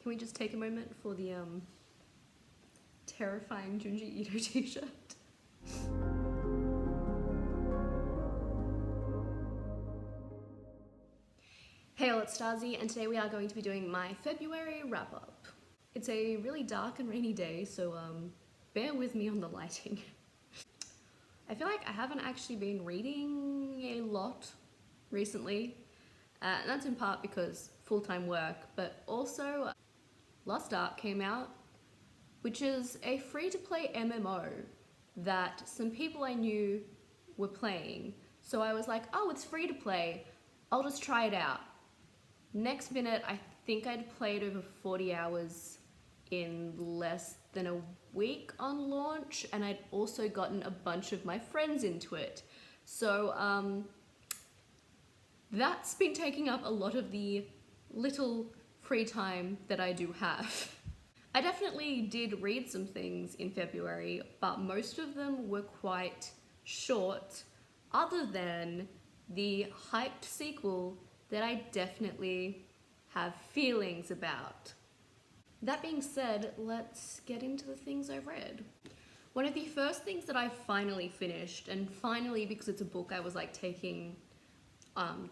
Can we just take a moment for the terrifying Junji Ito t-shirt? Hey all, it's Starzy, and today we are going to be doing my February wrap-up. It's a really dark and rainy day, so bear with me on the lighting. I feel like I haven't actually been reading a lot recently, and that's in part because full-time work, but also Lost Ark came out, which is a free-to-play MMO that some people I knew were playing. So I was like, oh, it's free to play, I'll just try it out. Next minute, I think I'd played over 40 hours in less than a week on launch, and I'd also gotten a bunch of my friends into it. So that's been taking up a lot of the little free time that I do have. I definitely did read some things in February, but most of them were quite short, other than the hyped sequel that I definitely have feelings about. That being said, let's get into the things I've read. One of the first things that I finally finished, and finally because it's a book I was like taking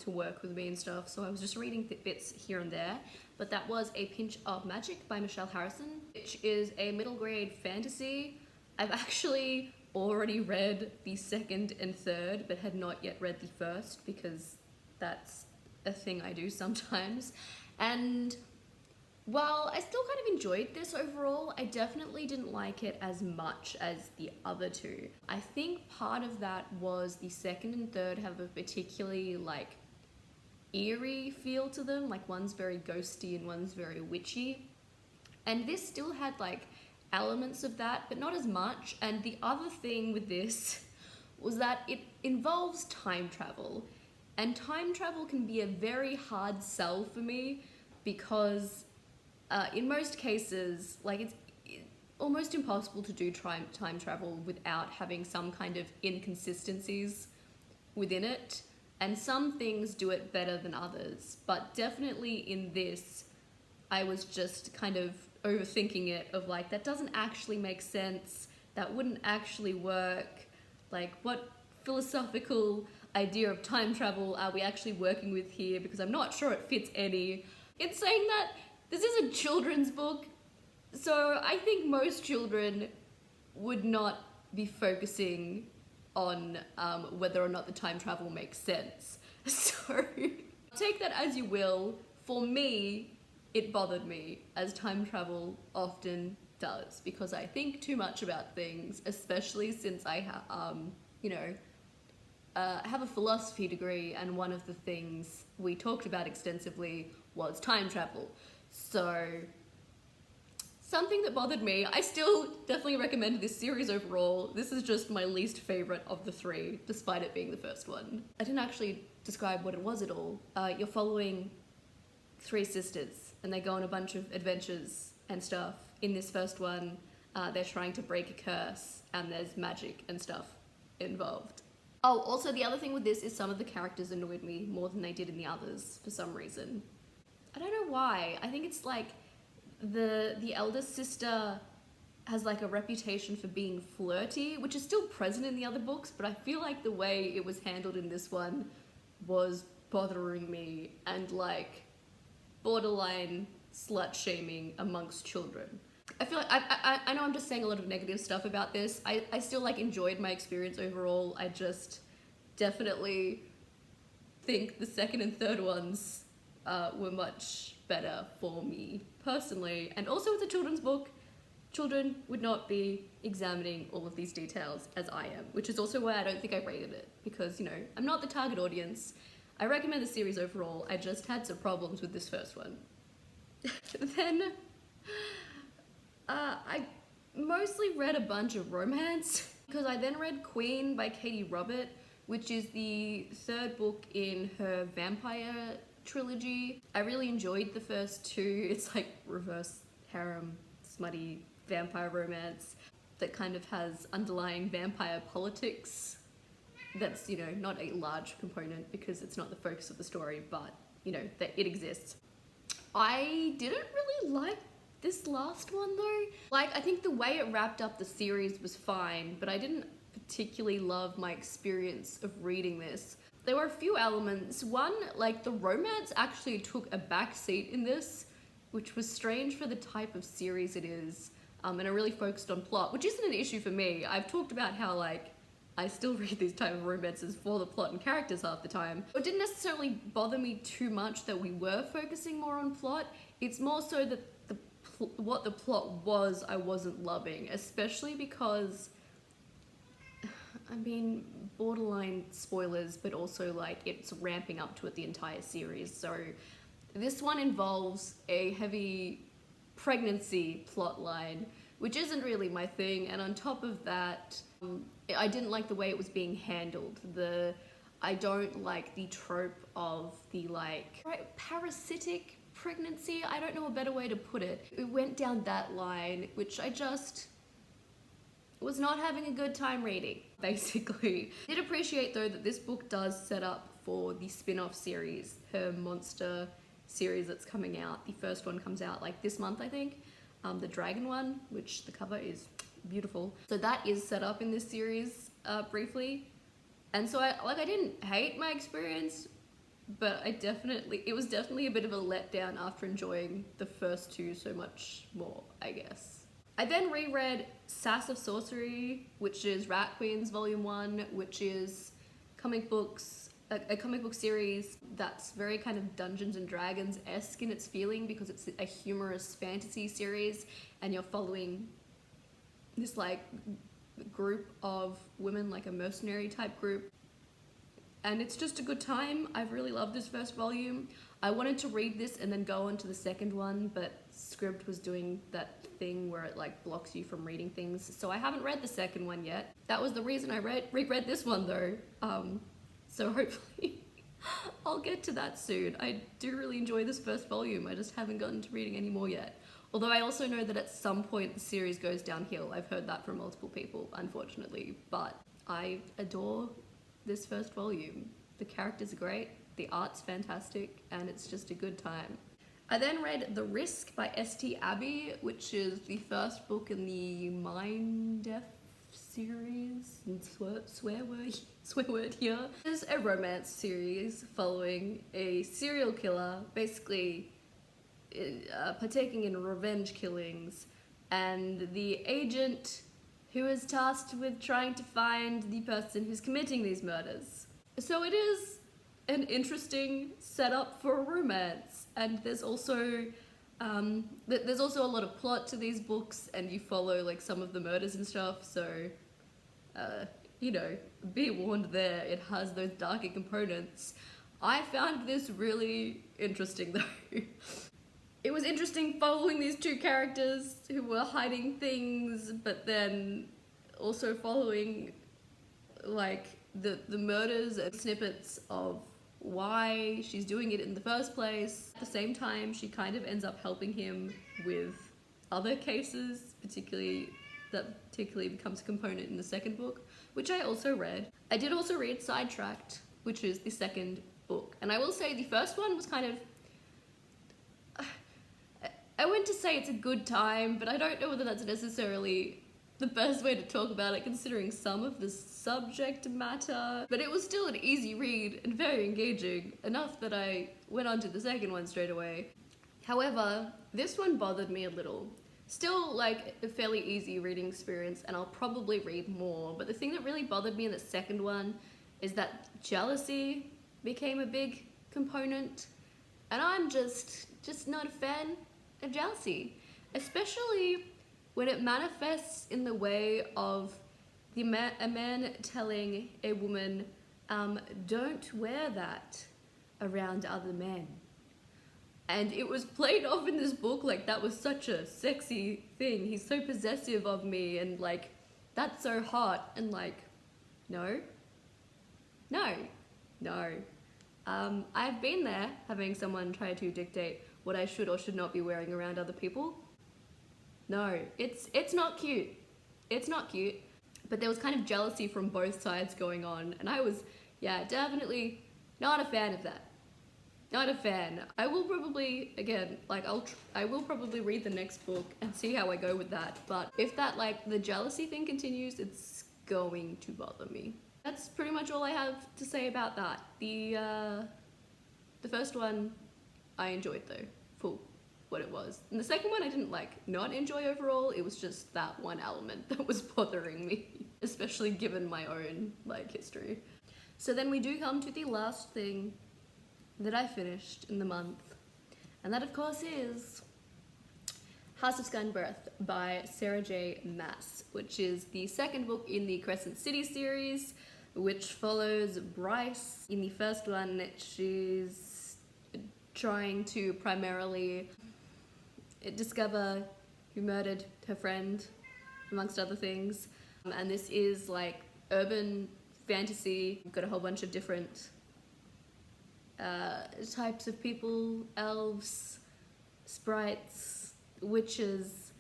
to work with me and stuff, so I was just reading bits here and there, but that was A Pinch of Magic by Michelle Harrison, which is a middle grade fantasy. I've actually already read the second and third, but had not yet read the first because that's a thing I do sometimes. And while I still kind of enjoyed this overall, I definitely didn't like it as much as the other two. I think part of that was the second and third have a particularly like eerie feel to them, like one's very ghosty and one's very witchy. And this still had like elements of that, but not as much. And the other thing with this was that it involves time travel. And time travel can be a very hard sell for me because in most cases, like it's almost impossible to do time travel without having some kind of inconsistencies within it. And some things do it better than others. But definitely in this, I was just kind of overthinking it of like, that doesn't actually make sense. That wouldn't actually work. Like, what philosophical idea of time travel are we actually working with here? Because I'm not sure it fits any. It's saying that this is a children's book, so I think most children would not be focusing on whether or not the time travel makes sense. So take that as you will. For me, it bothered me, as time travel often does, because I think too much about things, especially since I have a philosophy degree, and one of the things we talked about extensively was time travel. So something that bothered me. I still definitely recommend this series overall. This is just my least favorite of the three, despite it being the first one. I didn't actually describe what it was at all. You're following three sisters, and they go on a bunch of adventures and stuff. In this first one, they're trying to break a curse, and there's magic and stuff involved. Oh, also the other thing with this is some of the characters annoyed me more than they did in the others for some reason. I don't know why. I think it's like the eldest sister has like a reputation for being flirty, which is still present in the other books, but I feel like the way it was handled in this one was bothering me and like borderline slut shaming amongst children. I feel like I know I'm just saying a lot of negative stuff about this. I still like enjoyed my experience overall. I just definitely think the second and third ones were much better for me personally. And also it's a children's book. Children would not be examining all of these details as I am, which is also why I don't think I rated it, because, you know, I'm not the target audience. I recommend the series overall. I just had some problems with this first one. Then I mostly read a bunch of romance, because I then read Queen by Katie Robert, which is the third book in her vampire trilogy. I really enjoyed the first two. It's like reverse harem, smutty vampire romance that kind of has underlying vampire politics. That's, you know, not a large component because it's not the focus of the story, but, you know, that it exists. I didn't really like this last one though. Like, I think the way it wrapped up the series was fine, but I didn't particularly love my experience of reading this. There were a few elements. One, like the romance actually took a back seat in this, which was strange for the type of series it is. And it really focused on plot, which isn't an issue for me. I've talked about how like I still read these type of romances for the plot and characters half the time. It didn't necessarily bother me too much that we were focusing more on plot. It's more so that what the plot was I wasn't loving, especially because, I mean, borderline spoilers, but also like it's ramping up to it the entire series. So this one involves a heavy pregnancy plotline, which isn't really my thing. And on top of that, I didn't like the way it was being handled. I don't like the trope of the like parasitic pregnancy. I don't know a better way to put it. It went down that line, which I just was not having a good time reading, basically. I did appreciate though that this book does set up for the spin-off series, her monster series that's coming out. The first one comes out like this month, I think. The dragon one, which the cover is beautiful. So that is set up in this series briefly. And so I didn't hate my experience, but it was definitely a bit of a letdown after enjoying the first two so much more, I guess. I then reread Sass of Sorcery, which is Rat Queens Volume 1, which is a comic book series that's very kind of Dungeons and Dragons-esque in its feeling because it's a humorous fantasy series and you're following this like group of women, like a mercenary type group. And it's just a good time. I've really loved this first volume. I wanted to read this and then go on to the second one, but Scribd was doing that thing where it like blocks you from reading things. So I haven't read the second one yet. That was the reason I reread this one though. So hopefully I'll get to that soon. I do really enjoy this first volume. I just haven't gotten to reading any more yet. Although I also know that at some point the series goes downhill. I've heard that from multiple people, unfortunately. But I adore this first volume. The characters are great, the art's fantastic, and it's just a good time. I then read The Risk by St. Abbey, which is the first book in the Mind F series, and swear word here. It's a romance series following a serial killer, basically partaking in revenge killings, and the agent who is tasked with trying to find the person who's committing these murders. So it is an interesting setup for a romance, and there's also a lot of plot to these books, and you follow like some of the murders and stuff, so you know, be warned there, it has those darker components. I found this really interesting though. It was interesting following these two characters who were hiding things, but then also following like the murders and snippets of why she's doing it in the first place. At the same time, she kind of ends up helping him with other cases, that particularly becomes a component in the second book, which I also read. I did also read Sidetracked, which is the second book. And I will say the first one was kind of, I went to say it's a good time, but I don't know whether that's necessarily the best way to talk about it considering some of the subject matter. But it was still an easy read and very engaging, enough that I went on to the second one straight away. However, this one bothered me a little. Still like a fairly easy reading experience, and I'll probably read more, but the thing that really bothered me in the second one is that jealousy became a big component, and I'm just not a fan of jealousy, especially when it manifests in the way of a man telling a woman, don't wear that around other men. And it was played off in this book like that was such a sexy thing. He's so possessive of me, and like, that's so hot. And like, no. I've been there, having someone try to dictate what I should or should not be wearing around other people. No, it's not cute. It's not cute. But there was kind of jealousy from both sides going on, and I was, yeah, definitely not a fan of that. Not a fan. I will probably, again, like I will probably read the next book and see how I go with that. But if that, like, the jealousy thing continues, it's going to bother me. That's pretty much all I have to say about that. The first one I enjoyed though, for what it was. And the second one I didn't not enjoy overall, it was just that one element that was bothering me, especially given my own history. So then we do come to the last thing that I finished in the month, and that of course is House of Sky and Breath by Sarah J. Maas, which is the second book in the Crescent City series, which follows Bryce. In the first one, she's trying to primarily discover who murdered her friend, amongst other things. And this is urban fantasy. You've got a whole bunch of different types of people, elves, sprites, witches,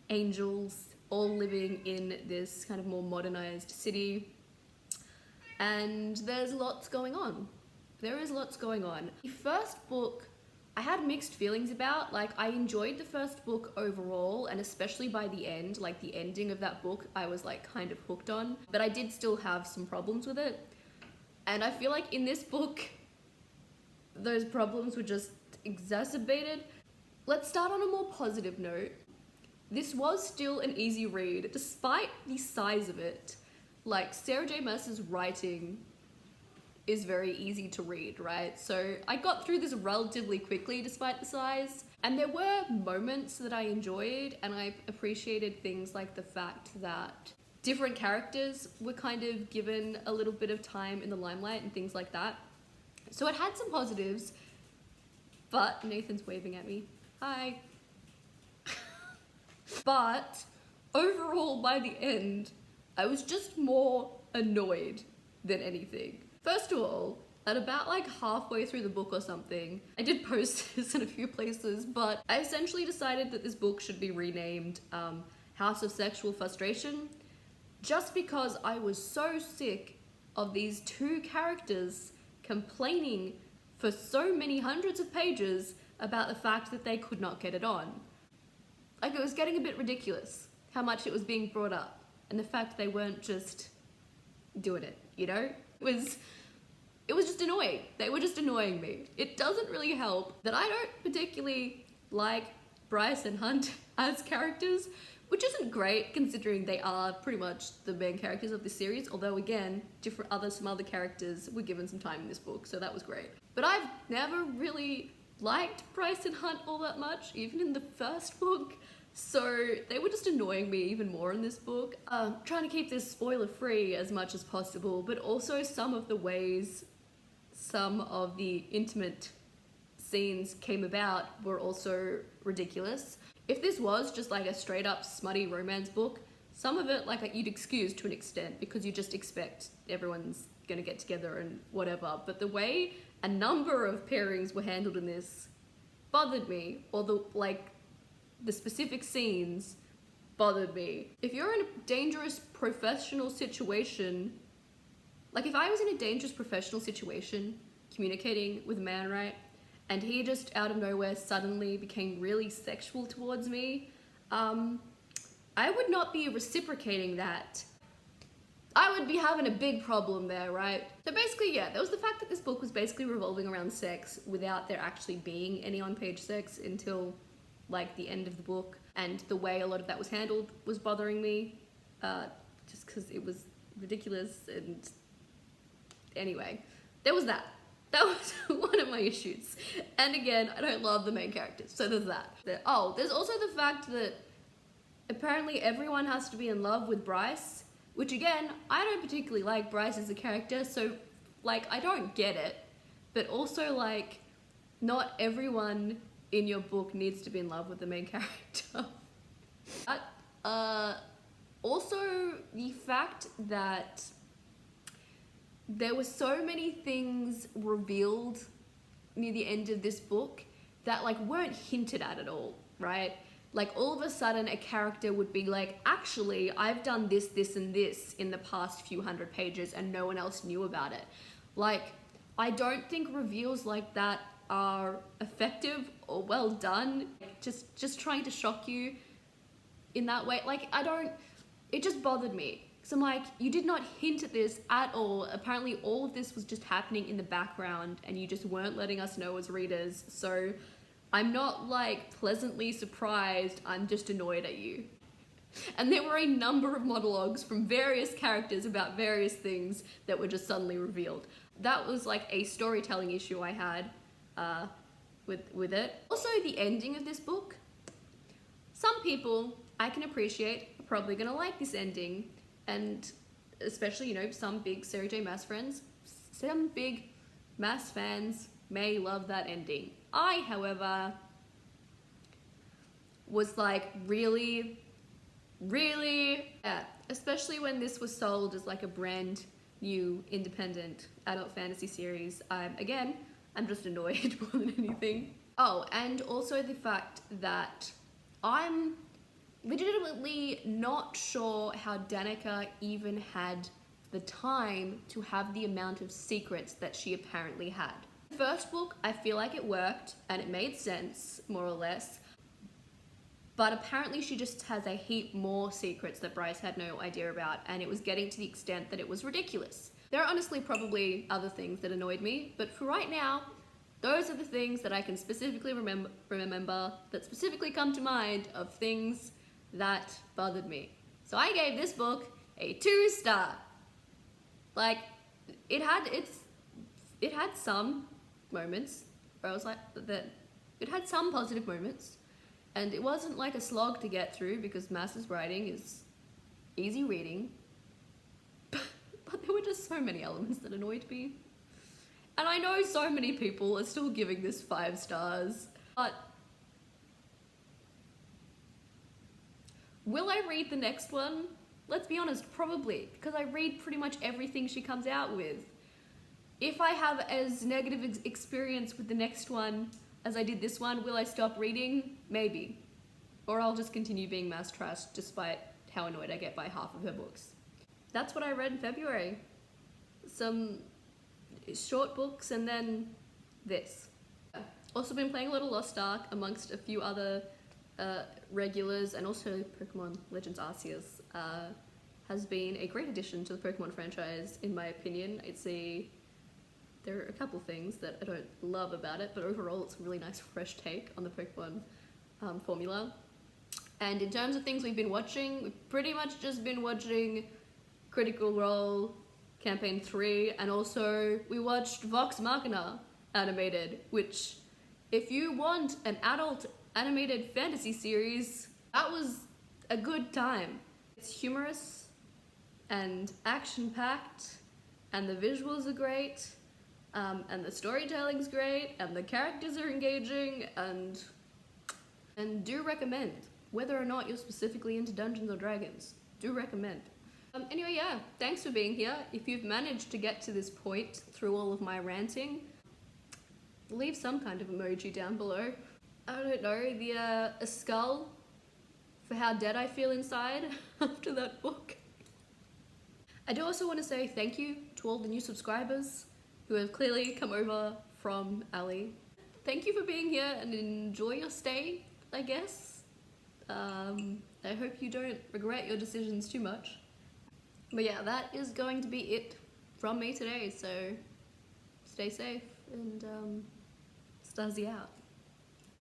angels, all living in this kind of more modernized city. And there's lots going on. There is lots going on. The first book I had mixed feelings about. I enjoyed the first book overall, and especially by the end, the ending of that book, I was kind of hooked on, but I did still have some problems with it. And I feel like in this book, those problems were just exacerbated. Let's start on a more positive note. This was still an easy read, despite the size of it. Sarah J. Maas's writing is very easy to read, right? So I got through this relatively quickly despite the size. And there were moments that I enjoyed, and I appreciated things like the fact that different characters were kind of given a little bit of time in the limelight and things like that. So it had some positives, but Nathan's waving at me. Hi. But overall, by the end, I was just more annoyed than anything. First of all, at about halfway through the book or something, I did post this in a few places, but I essentially decided that this book should be renamed House of Sexual Frustration, just because I was so sick of these two characters complaining for so many hundreds of pages about the fact that they could not get it on. It was getting a bit ridiculous how much it was being brought up, and the fact they weren't just doing it, you know? It was just annoying. They were just annoying me. It doesn't really help that I don't particularly like Bryce and Hunt as characters, which isn't great considering they are pretty much the main characters of the series, although again, some other characters were given some time in this book, so that was great. But I've never really liked Bryce and Hunt all that much, even in the first book, so they were just annoying me even more in this book. Trying to keep this spoiler free as much as possible, but also some of the ways some of the intimate scenes came about were also ridiculous. If this was just a straight up smutty romance book, some of it you'd excuse to an extent because you just expect everyone's gonna get together and whatever, but the way a number of pairings were handled in this bothered me, or the specific scenes bothered me. If you're in a dangerous professional situation, if I was in a dangerous professional situation communicating with a man, right, and he just out of nowhere suddenly became really sexual towards me, I would not be reciprocating that. I would be having a big problem there, right? So basically, yeah, there was the fact that this book was basically revolving around sex without there actually being any on-page sex until the end of the book, and the way a lot of that was handled was bothering me, just because it was ridiculous. And anyway, there was that. That was one of my issues. And again, I don't love the main characters, so there's that. There's also the fact that apparently everyone has to be in love with Bryce, which again, I don't particularly like Bryce as a character, so I don't get it. But also not everyone in your book needs to be in love with the main character. Also, the fact that there were so many things revealed near the end of this book that weren't hinted at all, right? All of a sudden a character would be actually, I've done this, this, and this in the past few hundred pages and no one else knew about it. I don't think reveals like that are effective or well done. Just trying to shock you in that way. Like, it just bothered me. So I'm like, you did not hint at this at all. Apparently all of this was just happening in the background and you just weren't letting us know as readers. So I'm not like pleasantly surprised, I'm just annoyed at you. And there were a number of monologues from various characters about various things that were just suddenly revealed. That was like a storytelling issue I had with it. Also, the ending of this book. Some people I can appreciate are probably gonna like this ending, and especially, you know, some big Sarah J Maas friends, some big Maas fans may love that ending. I, however, was like, really? Yeah, especially when this was sold as like a brand new independent adult fantasy series. Again, I'm just annoyed more than anything. Oh, and also the fact that I'm legitimately not sure how Danica even had the time to have the amount of secrets that she apparently had. The first book, I feel like it worked and it made sense, more or less. But apparently she just has a heap more secrets that Bryce had no idea about, and it was getting to the extent that it was ridiculous. There are honestly probably other things that annoyed me, but for right now, those are the things that I can specifically remember that specifically come to mind of things that bothered me. So I gave this book a 2-star. Like, it had some moments where I was like, it had some positive moments. And it wasn't like a slog to get through because Maas's writing is easy reading. But there were just so many elements that annoyed me. And I know so many people are still giving this 5 stars. But will I read the next one? Let's be honest, probably. Because I read pretty much everything she comes out with. If I have as negative experience with the next one as I did this one, will I stop reading? Maybe. Or I'll just continue being Maas trash despite how annoyed I get by half of her books. That's what I read in February. Some short books and then this. Also been playing a little Lost Ark amongst a few other regulars, and also Pokemon Legends Arceus has been a great addition to the Pokemon franchise in my opinion. There are a couple things that I don't love about it, but overall it's a really nice fresh take on the Pokemon formula. And in terms of things we've been watching, we've pretty much just been watching Critical Role Campaign 3, and also we watched Vox Machina animated, which if you want an adult animated fantasy series, that was a good time. It's humorous and action-packed, and the visuals are great. And the storytelling's great, and the characters are engaging, and do recommend. Whether or not you're specifically into Dungeons & Dragons, do recommend. Anyway, yeah, thanks for being here. If you've managed to get to this point through all of my ranting, leave some kind of emoji down below. I don't know, a skull for how dead I feel inside after that book. I do also want to say thank you to all the new subscribers who have clearly come over from Ali. Thank you for being here and enjoy your stay, I guess. I hope you don't regret your decisions too much. But yeah, that is going to be it from me today, so stay safe and Starzy out.